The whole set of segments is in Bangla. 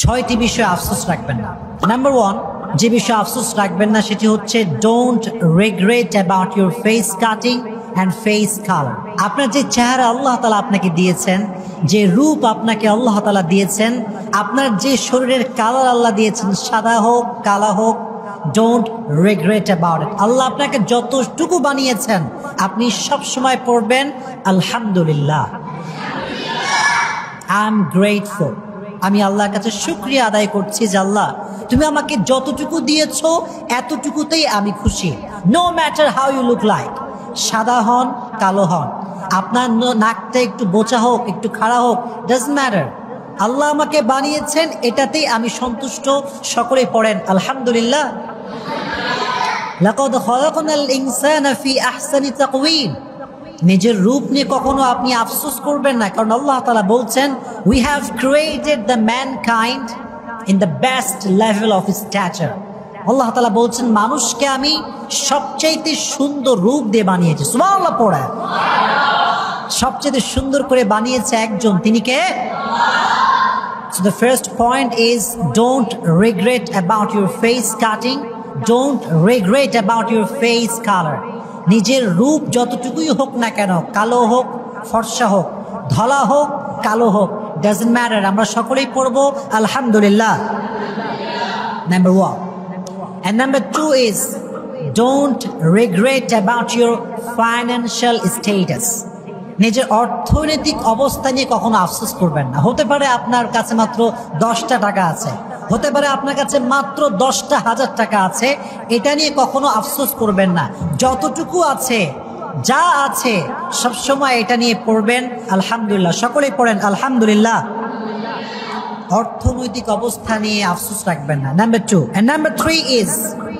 ছয়টি বিষয়ে আফসোস রাখবেন না। নাম্বার 1, যে বিষয়ে আফসোস রাখবেন না সেটি হচ্ছে don't regret about your face cutting and face colour. আপনার যে চেহারা আল্লাহ তাআলা আপনাকে দিয়েছেন, যে রূপ আপনাকে আল্লাহ তাআলা দিয়েছেন, আপনার যে শরীরের কালার আল্লাহ দিয়েছেন, সাদা হোক কালা হোক, ডোন্ট রিগ্রেট অ্যাবাউট ইট। আল্লাহ আপনাকে যতটুকু বানিয়েছেন আপনি সব সময় পড়বেন আলহামদুলিল্লাহ, আই এম গ্রেটফুল। আমি আল্লাহর কাছে শুকরিয়া আদায় করছি যে আল্লাহ তুমি আমাকে যতটুকু দিয়েছো এতটুকুতেই আমি খুশি। No matter how you look like, সাদা হন কালো হন, আপনার নাকটা একটু বোচা হোক একটু খাড়া হোক, ডাজন্ট ম্যাটার। আল্লাহ আমাকে বানিয়েছেন এটাতেই আমি সন্তুষ্ট। সকলে পড়েন আলহামদুলিল্লাহ। লাকাদ খালাকনাল ইনসানা ফি আহসানি তাকওয়িম। নিজের রূপ নিয়ে কখনো আপনি আফসোস করবেন না, কারণ আল্লাহ তাআলা বলছেন we have created the mankind in the best level of stature. আল্লাহ তাআলা বলছেন মানুষকে আমি সবচাইতে সুন্দর রূপ দিয়ে বানিয়েছি। সুবহানাল্লাহ পড়ে। সবচেয়ে সুন্দর করে বানিয়েছে একজন, তিনি কে? So the first point is don't regret about your face cutting, don't regret about your face color. নিজের রূপ যতটুকুই হোক না কেন, কালো হোক ফর্সা হোক, ধলা হোক কালো হোক, ডাজন্ট ম্যাটার। আমরা সকলেই পড়বো আলহামদুলিল্লাহ। Number 1. And number 2 is don't regret about your financial status. নিজের অর্থনৈতিক অবস্থা নিয়ে কখনো আফসোস করবেন না। হতে পারে আপনার কাছে মাত্র 10টা টাকা আছে, হতে পারে আপনার কাছে মাত্র 10টা হাজার টাকা আছে, এটা নিয়ে কখনো আফসোস করবেন না। যতটুকু আছে, যা আছে সবসময় এটা নিয়ে পড়বেন আলহামদুলিল্লাহ। সকলেই পড়েন আলহামদুলিল্লাহ। অর্থনৈতিক অবস্থা নিয়ে আফসোস রাখবেন না। Number 2 and number 3 is,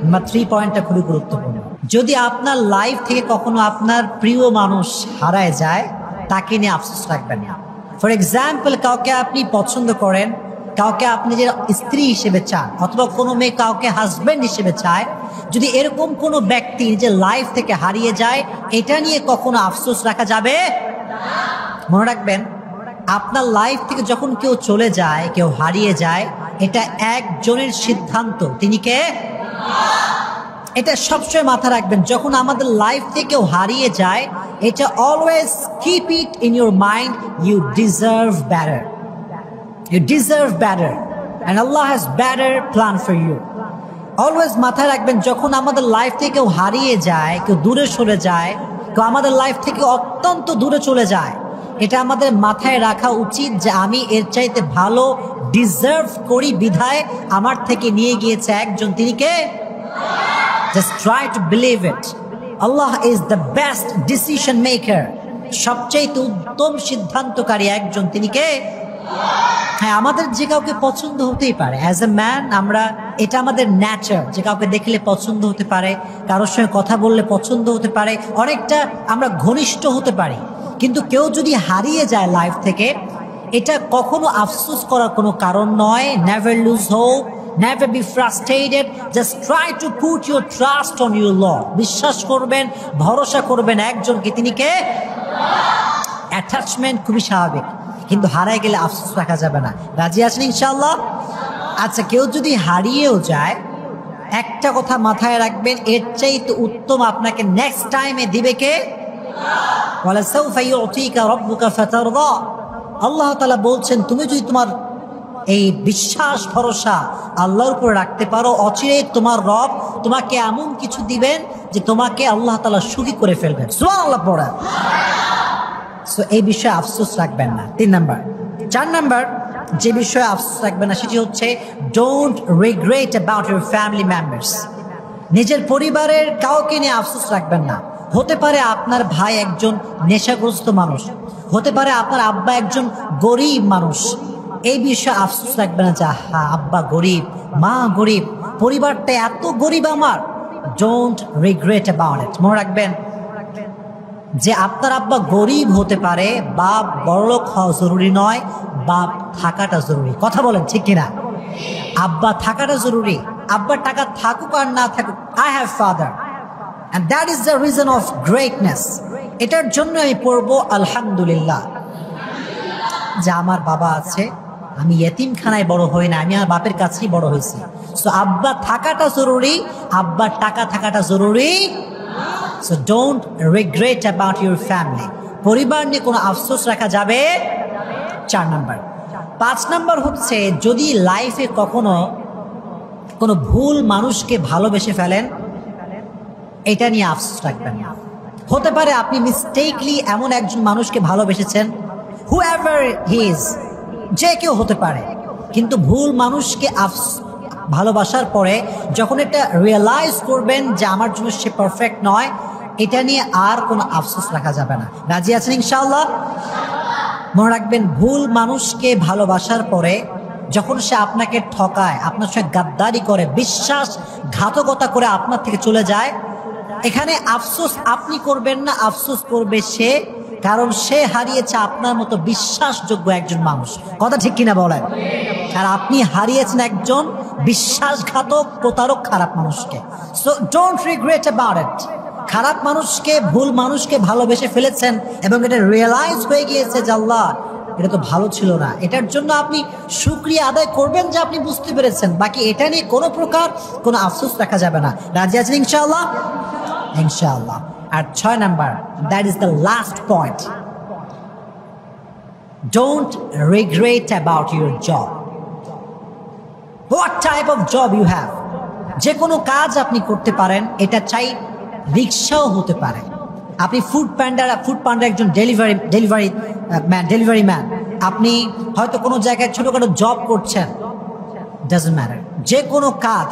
number 3 পয়েন্টটা খুবই গুরুত্বপূর্ণ। যদি আপনার লাইফ থেকে কখনো আপনার প্রিয় মানুষ হারায় যায়, তাকে নিয়ে আফসোস রাখবেন না। ফর এক্সাম্পল, কাউকে আপনি পছন্দ করেন, কাউকে আপনি যে স্ত্রী হিসেবে চান, অথবা কোনো মেয়ে কাউকে হাজবেন্ড হিসেবে চায়, যদি এরকম কোনো ব্যক্তি নিজের লাইফ থেকে হারিয়ে যায়, এটা নিয়ে কখনো আফসোস রাখা যাবে না। মনে রাখবেন, আপনার লাইফ থেকে যখন কেউ চলে যায়, কেউ হারিয়ে যায়, এটা একজনের সিদ্ধান্ত, তিনি কে? এটা সবসময় মাথা রাখবেন। যখন আমাদের লাইফ থেকে কেউ হারিয়ে যায়, এটা always keep it in your mind, you deserve better, you deserve better and Allah has better plan for you. Always মাথায় রাখবেন, যখন আমাদের লাইফ থেকে কেউ হারিয়ে যায়, কেউ দূরে সরে যায়, কেউ আমাদের লাইফ থেকে অত্যন্ত দূরে চলে যায়, এটা আমাদের মাথায় রাখা উচিত যে আমি এর চাইতে ভালো ডিজার্ভ করি, বিধায় আমার থেকে নিয়ে গিয়েছে একজন, তিনি কে? Just try to believe it. Allah is the best decision maker. সবচেয়ে উত্তম সিদ্ধান্তকারী একজন, তিনি কে? হ্যাঁ, আমাদের যে কাউকে পছন্দ হতেই পারে। অ্যাজ এ ম্যান আমরা, এটা আমাদের ন্যাচার, যে কাউকে দেখলে পছন্দ হতে পারে, কারোর সঙ্গে কথা বললে পছন্দ হতে পারে, অনেকটা আমরা ঘনিষ্ঠ হতে পারি। কিন্তু কেউ যদি হারিয়ে যায় লাইফ থেকে, এটা কখনো আফসোস করার কোনো কারণ নয়। Never lose hope, never be frustrated, just try to put your trust on your Lord. বিশ্বাস করবেন, ভরসা করবেন একজনকে, তিনি কে? অ্যাটাচমেন্ট খুবই স্বাভাবিক, কিন্তু হারায় গেলে আফসোস রাখা যাবে না। রাজি আছেন ইনশাআল্লাহ? আচ্ছা, কেউ যদি হারিয়েও যায়, একটা কথা মাথায় রাখবেন, এর চাইতে উত্তম আপনাকে নেক্সট টাইমে দিবে কে? ওয়ালা সাউফা ইউতিকা রাব্বুকা ফাতারদা। আল্লাহ তাআলা বলছেন, তুমি যদি তোমার এই বিশ্বাস ভরসা আল্লাহর উপর রাখতে পারো, অচিরেই তোমার রব তোমাকে এমন কিছু দিবেন যে তোমাকে আল্লাহ তাআলা সুখী করে ফেলবেন। সুবহানাল্লাহ পড়া। সো এই বিষয়ে আফসোস রাখবেন না। 3 নাম্বার। 4 নাম্বার যে বিষয়ে আফসোস রাখবেন না সেটি হচ্ছে don't regret about your family members. নিজের পরিবারের কাউকে নিয়ে আফসোস রাখবেন না। হতে পারে আপনার ভাই একজন নেশাগ্রস্ত মানুষ, হতে পারে আপনার আব্বা একজন গরিব মানুষ, এই বিষয়ে আফসোস রাখবেন না যে হ্যাঁ আব্বা গরিব, মা গরিব, পরিবারটা এত গরিব আমার। Don't regret about it. মনে রাখবেন যে আপনার আব্বা গরিব হতে পারে, বাপ বড়লোক হওয়া জরুরি নয়, বাপ থাকাটা জরুরি। কথা বলেন ঠিক কিনা? আব্বা থাকাটা জরুরি, আব্বার টাকা থাকুক আর না থাকুক, I have father and that is the reason of greatness. এটার জন্য আমি পড়বো আলহামদুলিল্লাহ, যে আমার বাবা আছে, আমি ইয়েতিমখানায় বড় হই না, আমি আমার বাপের কাছেই বড় হয়েছি। সো আব্বা থাকাটা জরুরি, আব্বার টাকা থাকাটা জরুরি। So don't regret about your family. পরিবার নিয়ে কোনো আফসোস রাখা যাবে। 4 নাম্বার। 5 নাম্বার হচ্ছে, যদি লাইফে কখনো কোনো ভুল মানুষকে ভালোবেসে ফেলেন, এটা নিয়ে আফসোস রাখবেন না। হতে পারে আপনি মিস্টেকলি এমন একজন মানুষকে ভালোবেসেছেন, হুএভার হি ইজ, যে কেউ হতে পারে, কিন্তু ভুল মানুষকে ভালোবাসার পরে যখন এটা রিয়েলাইজ করবেন যে আমার জন্য সে পারফেক্ট নয়, এটা নিয়ে আর কোনো আফসোস রাখা যাবে না। রাজি আছেন ইনশাআল্লাহ? মনে রাখবেন, ভুল মানুষকে ভালোবাসার পরে যখন সে আপনাকে ঠকায়, আপনার সঙ্গে গাদ্দারি করে, বিশ্বাসঘাতকতা করে আপনার থেকে চলে যায়, এখানে আফসোস আপনি করবেন না, আফসোস করবে সে, কারণ সে হারিয়েছে আপনার মতো বিশ্বাসযোগ্য একজন মানুষ। কথা ঠিক কিনা বলেন? আর আপনি হারিয়েছেন একজন বিশ্বাসঘাতক, প্রতারক, খারাপ মানুষকে। So don't regret about it. খারাপ মানুষকে, ভুল মানুষকে ভালোবেসে ফেলেছেন এবং এটা রিয়েলাইজ হয়ে গিয়েছে যে আল্লাহ, এটা তো ভালো ছিল না, এটার জন্য আপনি শুকরিয়া আদায় করবেন যে আপনি বুঝতে পেরেছেন। বাকি এটা নিয়ে কোনো প্রকার কোনো আফসোস রাখা যাবে না। রাজি আছেন ইনশাআল্লাহ? ইনশাআল্লাহ। আর 6 number, that is the last point, don't regret about your job. What type of job you have. যে কোনো কাজ আপনি করতে পারেন, এটা চাই রিক্সাও হতে পারে। আপনি ফুড পান্ডা একজন ডেলিভারি ম্যান, আপনি হয়তো কোনো জায়গায় ছোটখাটো জব করছেন, ডাজন্ট ম্যাটার। যে কোনো কাজ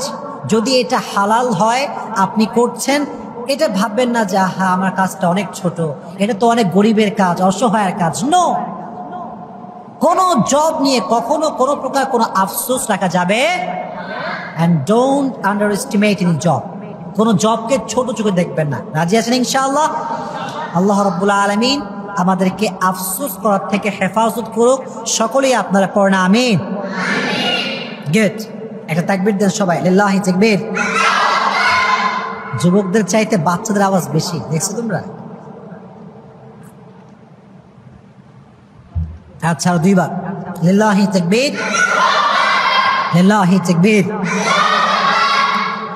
যদি এটা হালাল হয়, আপনি করছেন, এটা ভাববেন না যে হ্যাঁ আমার কাজটা অনেক ছোট, এটা তো অনেক গরিবের কাজ, অসহায়ের কাজ। নো, কোনো জব নিয়ে কখনো কোনো প্রকার কোনো আফসোস রাখা যাবে। And don't under estimate any job. কোনো জবকে ছোট চোখে দেখবেন না। রাজি আছেন ইনশাআল্লাহ? আল্লাহ রাব্বুল আলামিন আমাদেরকে আফসোস করার থেকে হেফাজত করুক। সকলেই আপনারা পড়না আমিন। গুড, একটা তাকবীর দেন সবাই, লিল্লাহি তাকবীর। যুবকদের চাইতে বাচ্চাদের আওয়াজ বেশি, দেখছো তোমরা? আচ্ছা, 2 বার, লিল্লাহি তাকবীর, লিল্লাহি তাকবীর।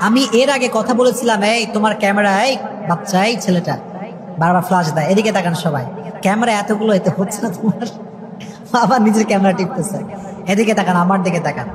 আমি এর আগে কথা বলেছিলাম, এই তোমার ক্যামেরা, এই বাচ্চা, এই ছেলেটা বারবার ফ্লাশ দেয়, এদিকে তাকান সবাই। ক্যামেরা এতগুলো, এতে হচ্ছে না তোমার? আবার নিজের ক্যামেরা টিপতেছে। এদিকে তাকান, আমার দিকে তাকান।